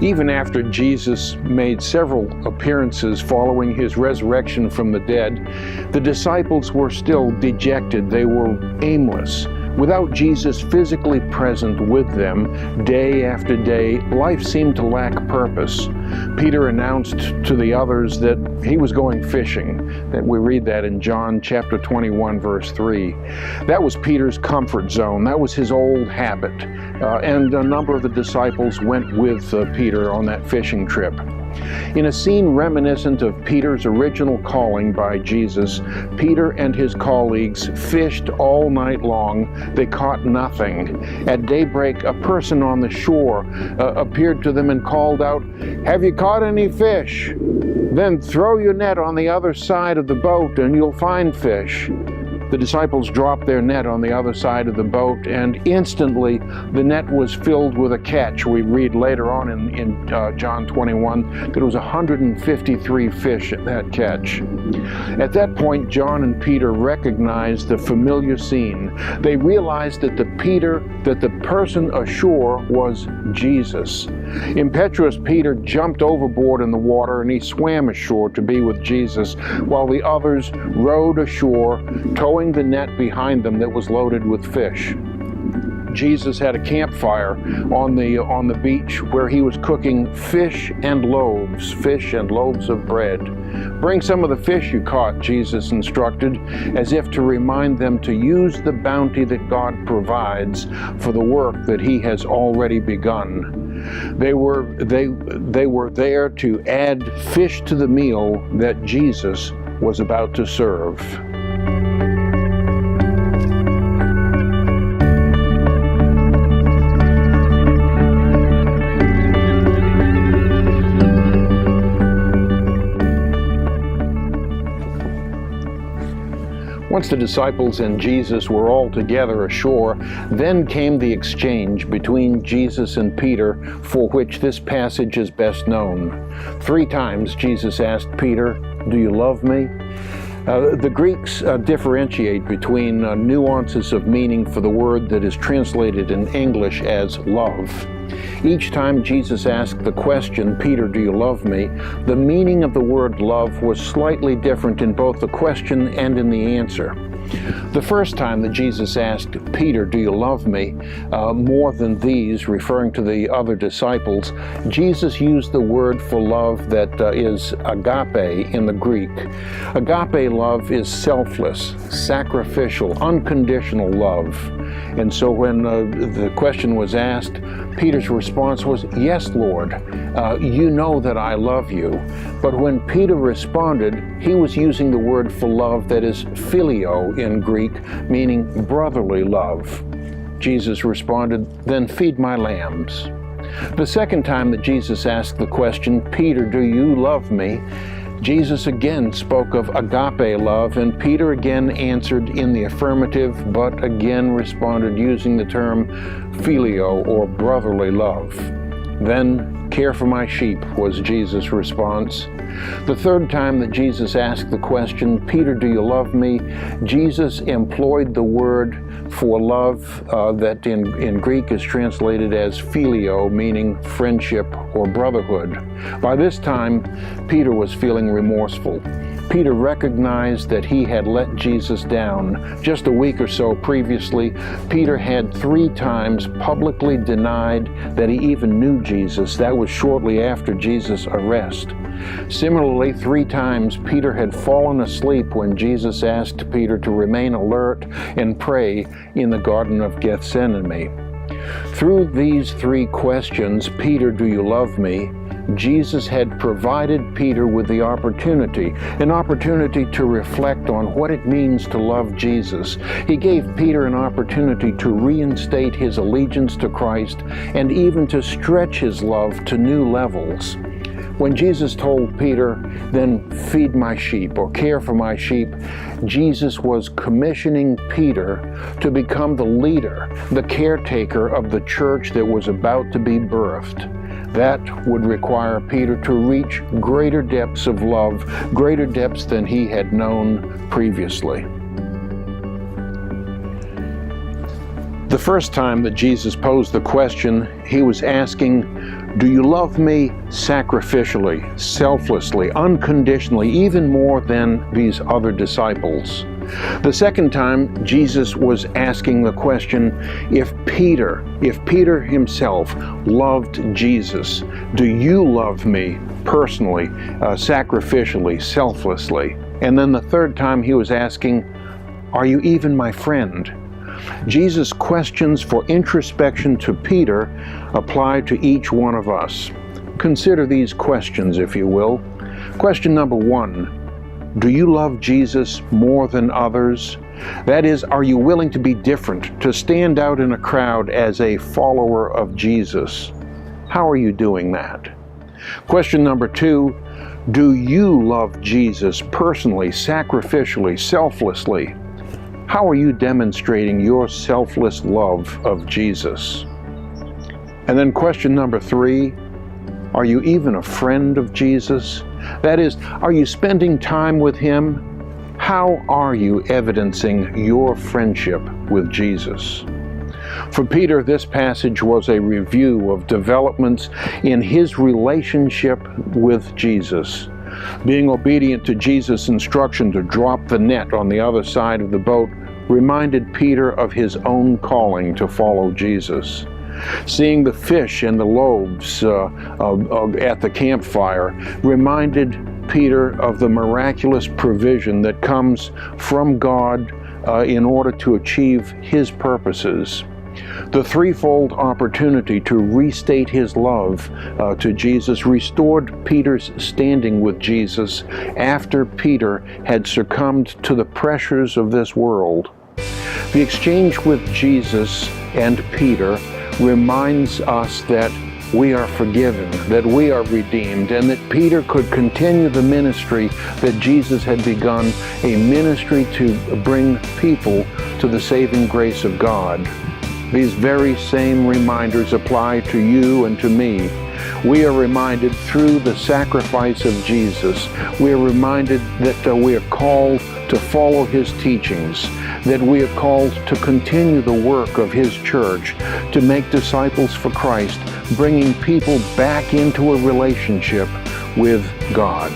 Even after Jesus made several appearances following his resurrection from the dead, the disciples were still dejected. They were aimless. Without Jesus physically present with them day after day, life seemed to lack purpose. Peter announced to the others that he was going fishing. That we read that in John chapter 21, verse 3. That was Peter's comfort zone. That was his old habit. And a number of the disciples went with Peter on that fishing trip. In a scene reminiscent of Peter's original calling by Jesus, Peter and his colleagues fished all night long. They caught nothing. At daybreak, a person on the shore appeared to them and called out, "Have you caught any fish? Then throw your net on the other side of the boat and you'll find fish." The disciples dropped their net on the other side of the boat, and instantly the net was filled with a catch. We read later on in John 21 that it was 153 fish at that catch. At that point, John and Peter recognized the familiar scene. They realized that the person ashore was Jesus. Impetuous Peter jumped overboard in the water and he swam ashore to be with Jesus, while the others rowed ashore, towing the net behind them that was loaded with fish. Jesus had a campfire on the beach where he was cooking fish and loaves of bread. "Bring some of the fish you caught," Jesus instructed, as if to remind them to use the bounty that God provides for the work that he has already begun. They were there to add fish to the meal that Jesus was about to serve. Once the disciples and Jesus were all together ashore, then came the exchange between Jesus and Peter, for which this passage is best known. 3 times Jesus asked Peter, "Do you love me?" The Greeks differentiate between nuances of meaning for the word that is translated in English as love. Each time Jesus asked the question, "Peter, do you love me?" the meaning of the word love was slightly different in both the question and in the answer. The first time that Jesus asked, "Peter, do you love me?" More than these, referring to the other disciples, Jesus used the word for love that is agape in the Greek. Agape love is selfless, sacrificial, unconditional love. And so when the question was asked, Peter's response was, "Yes, Lord, you know that I love you." But when Peter responded, he was using the word for love that is phileo in Greek, meaning brotherly love. Jesus responded, "Then feed my lambs." The second time that Jesus asked the question, "Peter, do you love me?" Jesus again spoke of agape love, and Peter again answered in the affirmative, but again responded using the term phileo, or brotherly love. Then, "Care for my sheep," was Jesus' response. The third time that Jesus asked the question, "Peter, do you love me?" Jesus employed the word for love that in Greek is translated as phileo, meaning friendship or brotherhood. By this time, Peter was feeling remorseful. Peter recognized that he had let Jesus down. Just a week or so previously, Peter had 3 times publicly denied that he even knew Jesus. That was shortly after Jesus' arrest. Similarly, 3 times Peter had fallen asleep when Jesus asked Peter to remain alert and pray in the Garden of Gethsemane. Through these 3 questions, "Peter, do you love me?" Jesus had provided Peter with the opportunity, an opportunity to reflect on what it means to love Jesus. He gave Peter an opportunity to reinstate his allegiance to Christ and even to stretch his love to new levels. When Jesus told Peter, "Then feed my sheep," or "care for my sheep," Jesus was commissioning Peter to become the leader, the caretaker of the church that was about to be birthed. That would require Peter to reach greater depths of love, greater depths than he had known previously. The first time that Jesus posed the question, he was asking, do you love me sacrificially, selflessly, unconditionally, even more than these other disciples? The second time, Jesus was asking the question, if Peter himself loved Jesus, do you love me personally, sacrificially, selflessly? And then the third time he was asking, are you even my friend? Jesus' questions for introspection to Peter apply to each one of us. Consider these questions, if you will. Question number 1, do you love Jesus more than others? That is, are you willing to be different, to stand out in a crowd as a follower of Jesus? How are you doing that? Question number 2, do you love Jesus personally, sacrificially, selflessly? How are you demonstrating your selfless love of Jesus? And then question number 3, are you even a friend of Jesus? That is, are you spending time with Him? How are you evidencing your friendship with Jesus? For Peter, this passage was a review of developments in his relationship with Jesus. Being obedient to Jesus' instruction to drop the net on the other side of the boat reminded Peter of his own calling to follow Jesus. Seeing the fish and the loaves at the campfire reminded Peter of the miraculous provision that comes from God in order to achieve His purposes. The threefold opportunity to restate his love to Jesus restored Peter's standing with Jesus after Peter had succumbed to the pressures of this world. The exchange with Jesus and Peter reminds us that we are forgiven, that we are redeemed, and that Peter could continue the ministry that Jesus had begun, a ministry to bring people to the saving grace of God. These very same reminders apply to you and to me. We are reminded through the sacrifice of Jesus. We are reminded that we are called to follow His teachings, that we are called to continue the work of His church, to make disciples for Christ, bringing people back into a relationship with God.